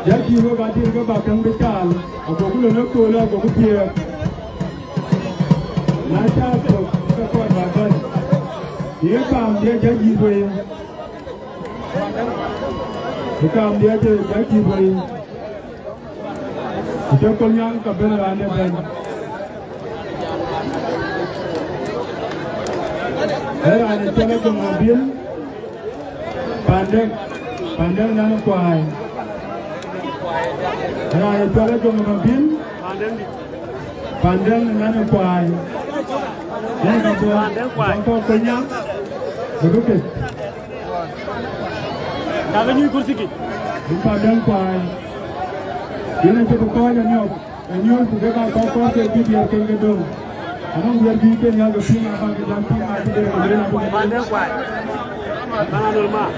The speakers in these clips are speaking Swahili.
Jackie wo ba dir go ba kan bekal ko ku no ko la ko ku na ta ko ko ba ba ye kam de Jackie bo ye kam de Jackie bo ye ko ko nyang ka ben la ne ben era ne tele ko mobil pandang nan kwai Rai pala ko mobil pandang nan kwai dan ko kenya begitu daga ñuy kursi ki pandang kwai ini ko ko nyok nyok ko ga ko ke bibi ke ngedong anong biar bi ke nyaga pinga ba ke jam pinga de pandang kwai bana normal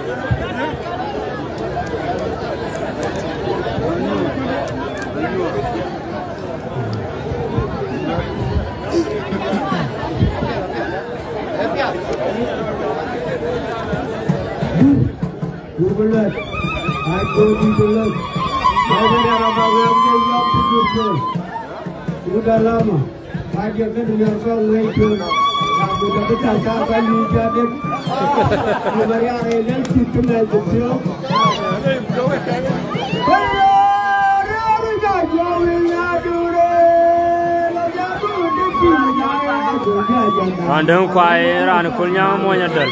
Bulat, aku di bulat. Ada orang yang jawab betul. Sudah lama. Pagi kan dengan kau ngejut. Aku dah bercakap kali jadi. Kemarin ayam itu ngejut. Pandang kwai ran kulnya mo nyadal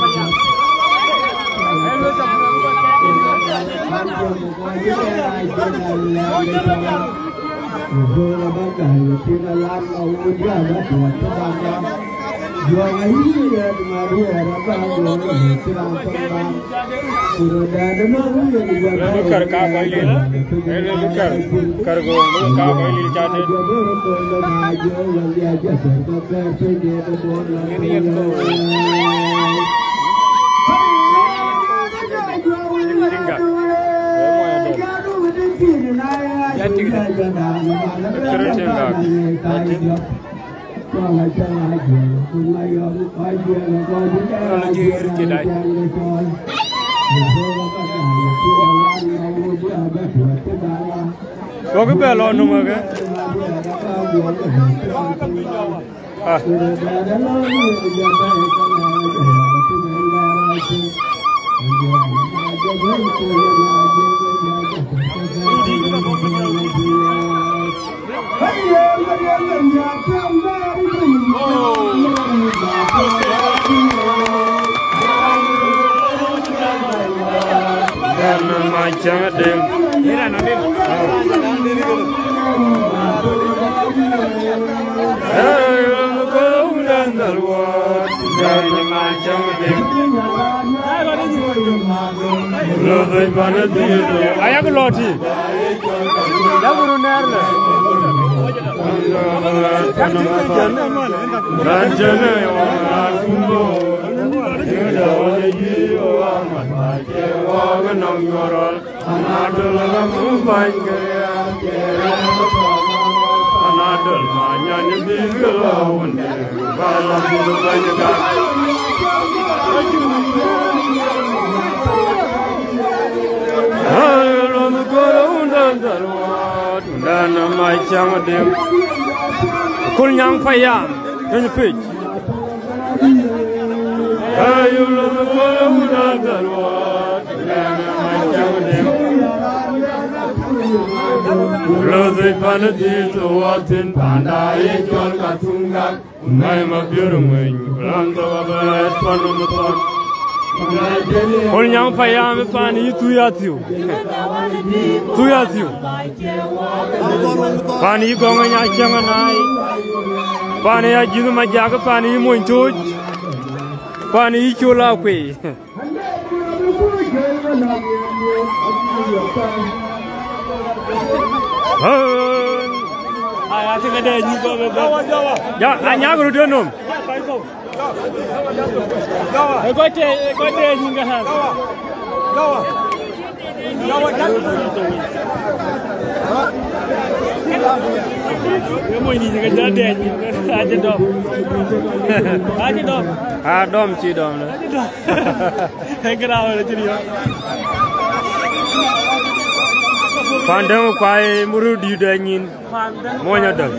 Bukar ka baili bukar kargo ka baili chate Kau ke belon nama ke? Macam dem, ira nadim. Kau dan terwat, dari macam dem. Lebih banyak itu. Ayah ke loti. Dah guru nerle. Ranjana yang kumbo. Anadol manyanya di gelauan balam bulu banyak alam gelauan dan terwat dan macam dem kunyang payam dan pej alam gelauan dan terwat dan macam dem Lozai panadi tuatin pandai jual katungan, unai mabiurumai, lanto abad panumaton. Orang payah pani tuyatiu, pani gongnya jangan naik, pani aja tu macam pani muncul, pani cula kue. Ayah tu kena juga Jawa. Ya, hanya guru dia nom. Jawa. Kau te juga hal. Jawa. Mùi gì cái giá đèn aja dom. Aja dom. Ah dom ci dom. Aja dom. Yang kenal ada jadi. Pandang pai muru di dangin. Mau nyadar.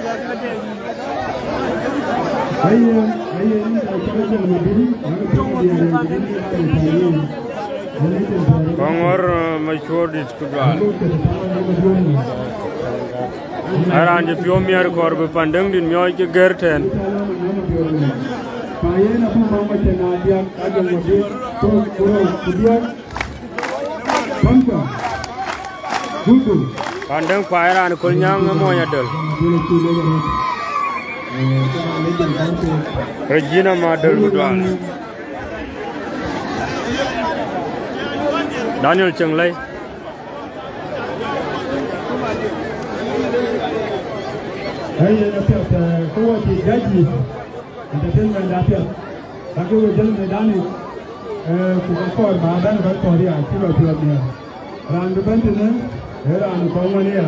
Kongor masyhur di Kedua. Aran je piomier korbe pandang din myoy ke gerten. Pandang pairan kulnyang moya dol. Regina Madel Kedua. Daniel Chenglai. Hai dapat kuat gaji. Entertainment dapat. Aku jalan medani. Kukor badan berkor ya, kilo ni. Randu bentena, anu kawan ya.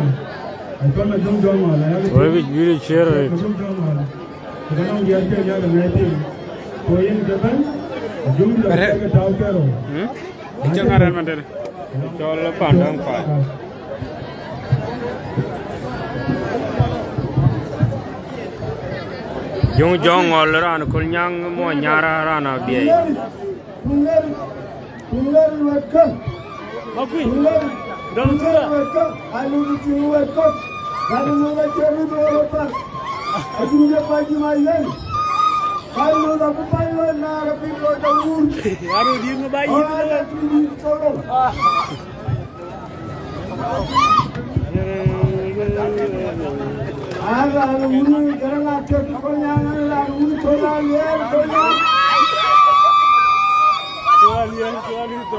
Aku nak jom malah. Oi, video share. Kadang dia ada meeting. Koin jalan, jom dia tahu kero. Jangan mandar. Kalau pandang pak. Yung jong all ran kulnyang mo nyara rana biay. Tular wakak. Okey. Dong wakak. Alu tu wakak. Kalau nak cari dua pak. Aku dia pagi malam. Kalau nak payah nak pergi ke Jawur. Baru dia ngebayi tu. Ada unu kerana cek konya ada unu tola liar konya. Tola liar tu.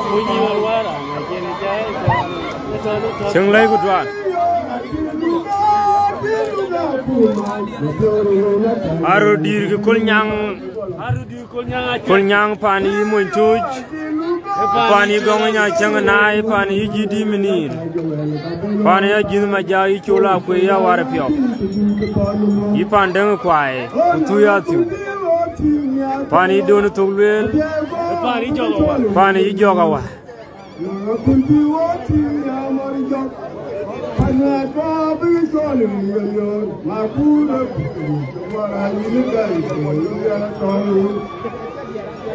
Bunyi luar, macam ni jaya. Senglai Kedua. Aru dir ke kulnyang pani muncuj. Pani gongnya cengenai pani jidi menir. Pani jid majai chola kwe ya warapio. Ipandeng kwai utuya tu. Pani donu tulwel. Pani jogawa.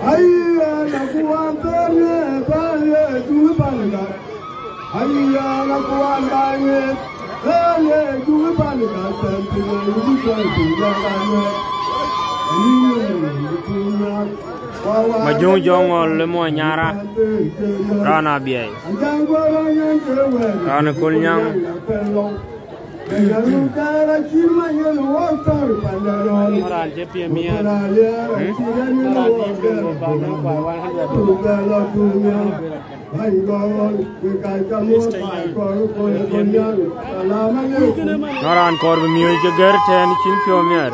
Ayya nakuan tane bale tu balga. Ayya nakuan tane bale tu balga. Santine ubi tu balga. Majung jong le mo nyara rana biay. Rana kulnyang. Orang je piamian. Orang korban miu jeger ten chin piamian.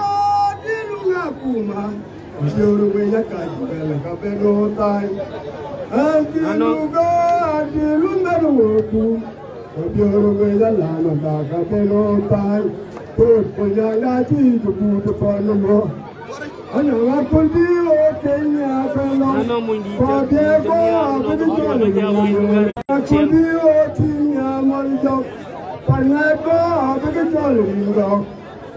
Biar bela lama tak kebelotai, put penjaga cicu put panemo. Anak aku dia kenya pelong, pakai gua betul. Aku dia cinya manjok, pakai gua betul manjok.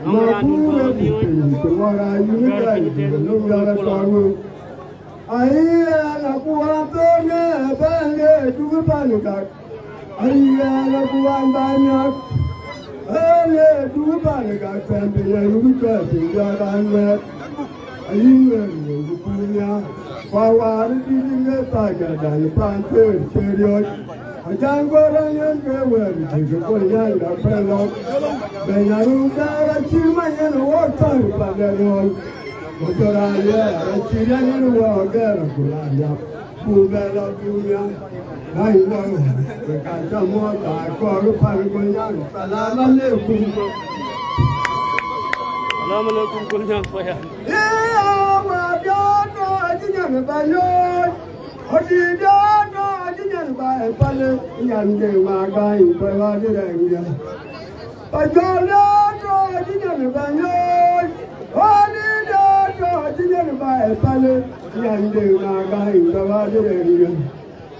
Aku betul semua ini kan, nunggu tahu. Ayah aku antarnya balik juga panukat. Ayah aku banyak, ayah dua banyak sampai yang luka tinggalan met. Ayah aku punya bawah di tinggal saja dan pantai serius. Jangan orang yang kewal juga punya pelok. Banyak luka cuma yang waktu pada rol. Motor ayah ciri yang wakar kulanya. Bukan punya. Ayah, berkata muda, kau pergoyang, Assalamualaikum. Assalamualaikum kunyang payah. Jijan Bayo, Hodidiana, Jijan by Pale, Yande Magai, Pavadirangia. Pajala, Jijan Bayo, Hodidiana, Jijan by Pale, Yande Magai, Pavadirangia.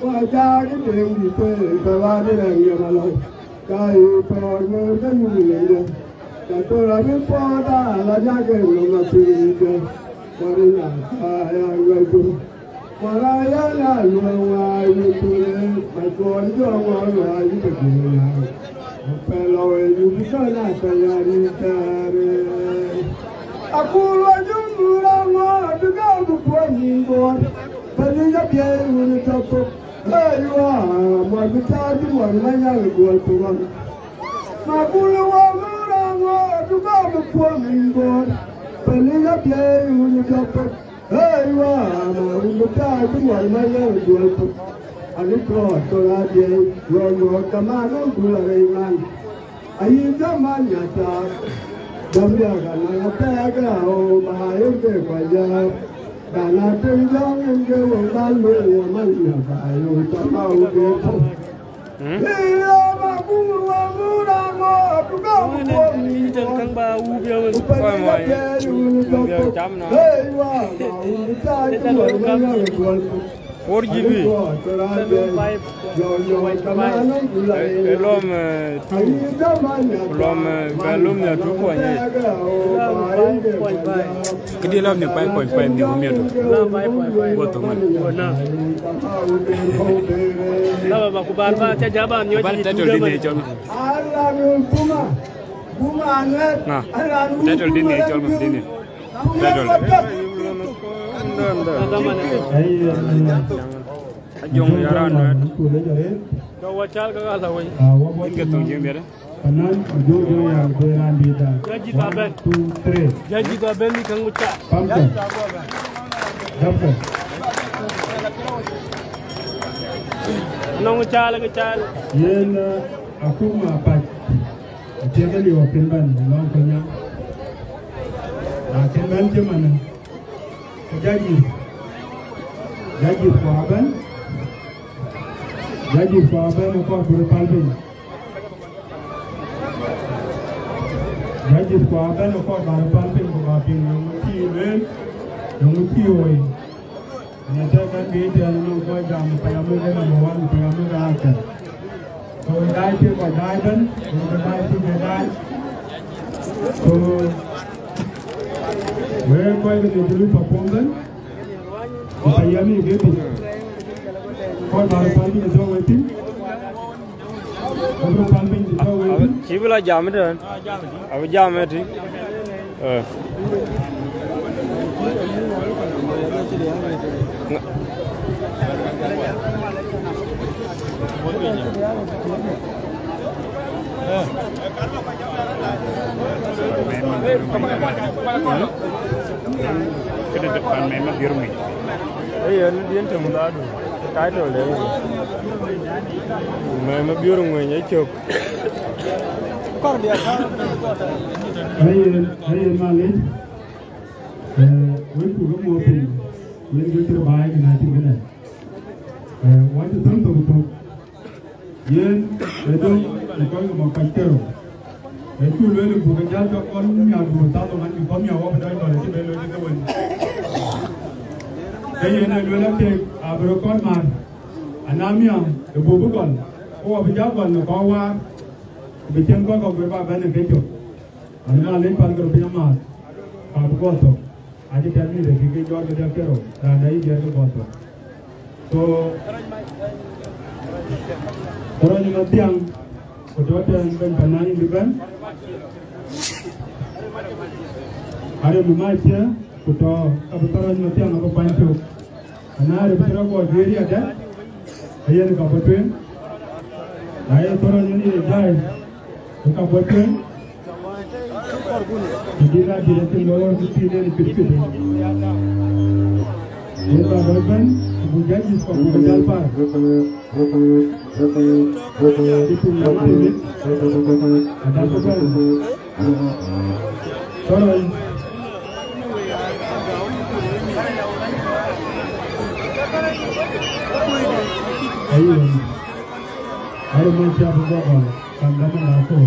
Wajadi Dengi, Pavadirangia, Malo, Kai, Pavadirangia. Tora mi poda la jaga no mapirika Marinaaya gato Maraya la luwa yutule Makon jowa wa yutule Apelo yubikana tayari tare Akula jumura ma duga buponi bor Paliya pye uni tapo Aywa ma bitadi mo manya gol tuwan Makula wa to go to Puerto God, Peliya play when you drop it. Hey, wow, in the time to one my young girl. And it brought to that day, Ron Command on Gulaman. I use the man at that. Domyaga, and a peg, oh, my own then I tell young and go and man with a man. I know somehow. Jong yaran ko wachal ka la wai inge tong jeng bere kanan jo yang beran bida jaji ka ben 2 3 jaji ka ben ni kang ucha pamka dapat nong ucha la chal yen aku ma pat jaga li wa penban nong kanya penban je mana jaji faban Jadi faban apa berpalpin. Jadi faban apa berpalpin berpalpin yang mesti oi. Nanti kan dia jalan kau jam payamu kan bawa payamu rakan. Kau dah tu kau dah kan, kau dah tu kau dah. So, where kau itu dulu performan. Payami gitu. Kau berpalpin itu waiting. Kau berpalpin itu waiting. Cibula jam itu, apa jam itu? Ke depan memang biru ni. Iya, dia tu mula tu. Kaya tu le. Memang biru ni cok. Kau dia kan? Hey, Malin. We put them open. Let's go to the bike and I think that. What is something to talk? Yen, they don't go to my culture. They too little to get out of one year to start on and come here over there on the table of the wind. They will take a broken man. Anamia, the Bobugon, or a Japan, the Kawa, the Temple of River Beneficio. And now let Pango Pinama, Alberto. I just tell me that you get your Doctor, and I get the water. So, orang yang tiang, kedua yang penanai juga, ada membaca, kedua kebetulan yang tiang apa pancu, karena ada beberapa buat diri ada, ayat kebetulan, ayat orang ini jai, kebetulan. Jika dia tinggal di sini di pintu, dia berban, bukan jisco berjalpar. Itu nama ini ada bukan. Sorry. Ayun. Ada macam apa? Tanggapan aku.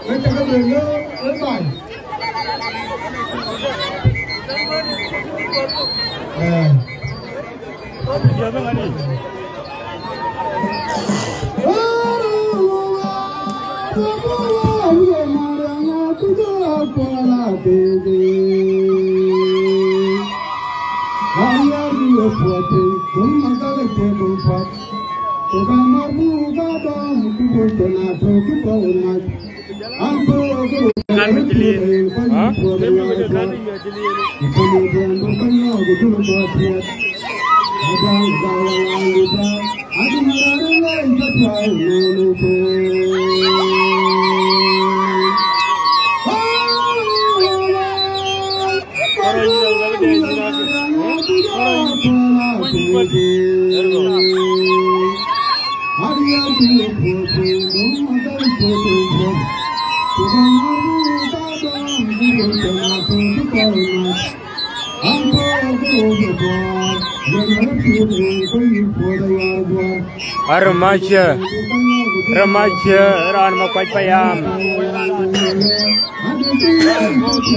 Kita kan dulu lepas. Jangan ni. Remaja ran makwaj payam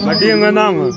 madi nganang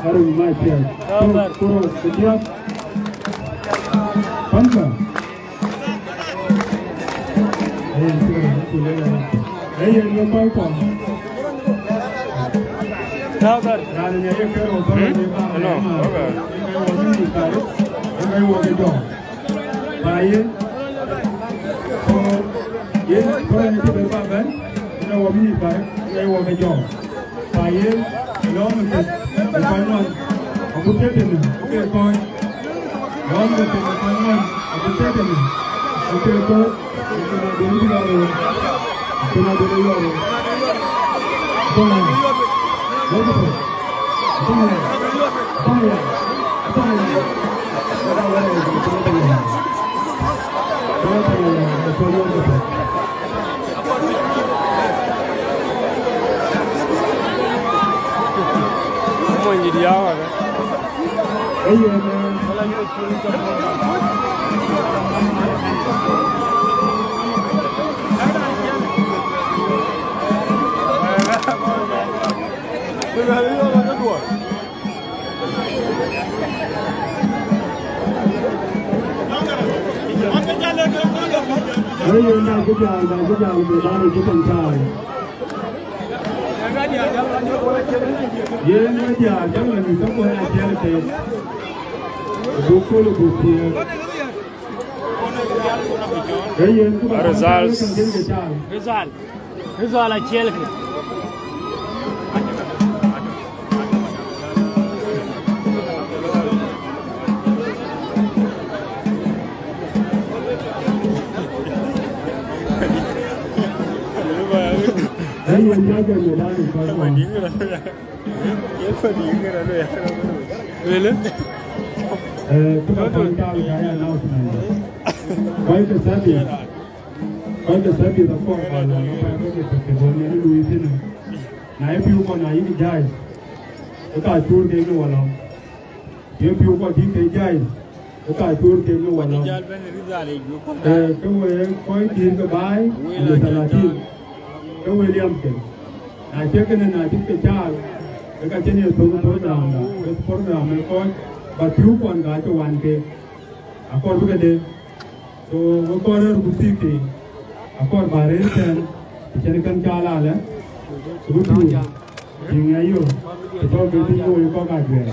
Terima kasih. Hey, you're my phone. Now that. No, okay. I want to go. Buy it. Yes, go ahead to the bank. You know what we need, buy. I want to go. Buy it. Long as the one. I will take them. Okay, fine. Long as the one. I will take them. Okay, fine. Result a chel ke Quando sabe da forma, não vai acontecer porque vou nem Luiz não. Na época eu quando aí já, eu tá tudo que não vale. Eu piu quando tem já, eu tá tudo que não vale. Como é quando tem que vai, eu tá lá aqui. Eu William que, na chega na tipo já, eu cá tinha todo programa, esse programa é quando bateu quando gato one que, a cor do que de, so eu correr boutique Akor barisan, carikan cala lah. Betul. Jangan ayo. Kita betul itu kau kaji.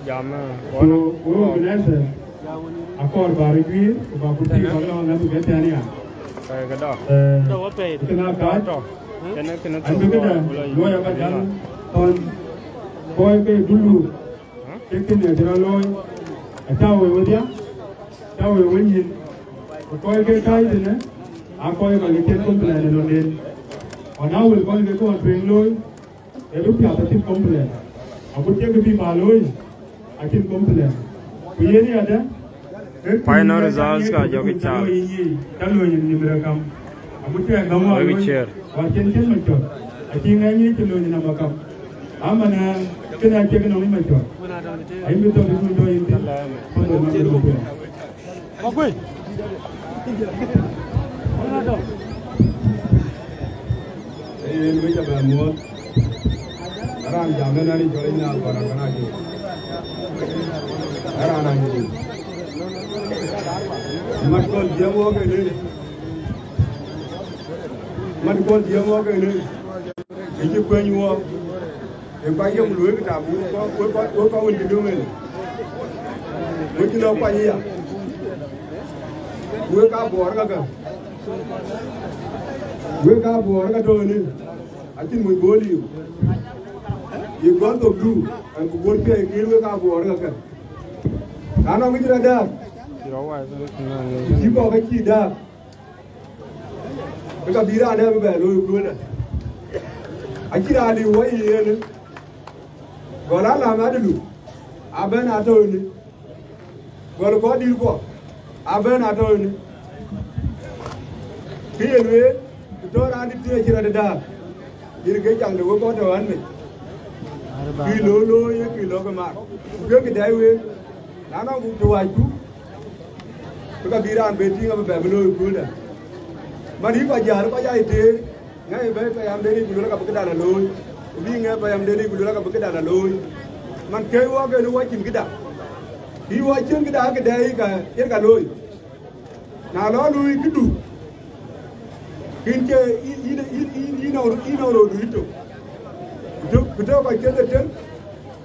Jamah. So, biasa. Akor barigui, sebab putih kalau orang tu kata ni. Kayak kedah. Tahu apa? Kenapa? Kena. Anu kita, loy apa jalan? Ton, boy ke dulu. Kita ni jalan loy. Tahu dia? Tahu ini. Boy ke kaya tu ni. Aku yang bagi kita komplain London. Orang awal kalau kita orang Bengaluru, itu kita pasti komplain. Aku cakap lebih malu, akan komplain. Punya ni ada. Final results ka jo ki chal. Kalau ini mereka, aku cakap kamu awal. Wajan cakap macam. Akhirnya ini celo ni nama kamu. Amana kena cakap nama macam. Ayo betul betul ini. Apa? Ini macam bermuat. Orang jangan hari jualan nak orang kena je. Orang nak je. Matkol dia mau ke ni? Matkol dia mau ke ni? Ini penyua. Yang bayar mulu kita buat kau ini dulu ni. Mungkin apa ni ya? Buat kau buat apa? Gue kabur kan tu ni, aci mui boli. Ye gol tu dulu, aku gol ke kiri gue kabur kan. Karena mungkin ada. Siapa kaki dah? Mereka bira ada apa? Lalu gue. Aci dah ada wai ni. Golan lama dulu. Aben atau ni. Gol kau di luar. Aben atau ni. Kiri itu orang itu yang kira ada, jadi kerja yang dua kau tahu kan? Kilo ya kilo kemak, kita kedai we, nana butuh waktu, kita biran beti apa bebelo itu dah. Mari pajar itu, ngai baik payam dari gula ka bekedar lalu, ubi ngai payam dari gula ka bekedar lalu, man kewa ke luar cim kita, di wajib kita kedai ka, yang kalau, nah lalu itu. Kinke ino ro duito. Kuto ka kete ten.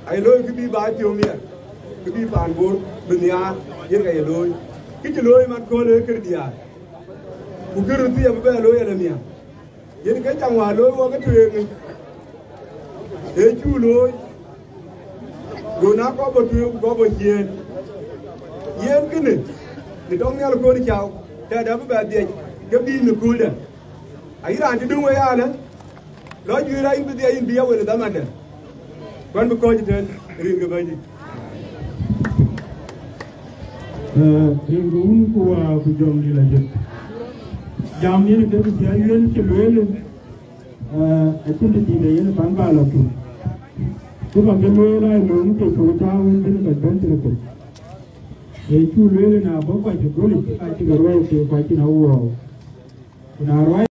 Ai loy ki bi ba ti omia. Ki bi pan bor dunia yer ga loy. Ki ti loy man ko le ker dia. Ku ker ti ya ba loy ala mia. Yen ka chang wa loy wo ka tuen. E chu loy. Go na ko bo tu go bo yen. Yen kene. Ni dong ne ko ni chao. Da ba dia. Ka bi ni ku da. Ai ran ti dung wa ya na. Lo ju ra in bi dia in biya wa da man da. Ban ko ji den rin ga ba ji. Ringun kuwa ku jom di la jëk jam ni ke ci ay yeen ci loolu atin di ne yeen ban ba la ko ko ba ngel loolu ay mo ko ko taawu din ka don ci ko e ci loolu na ba ko ci goli ci ay ci ro ko ci na wo na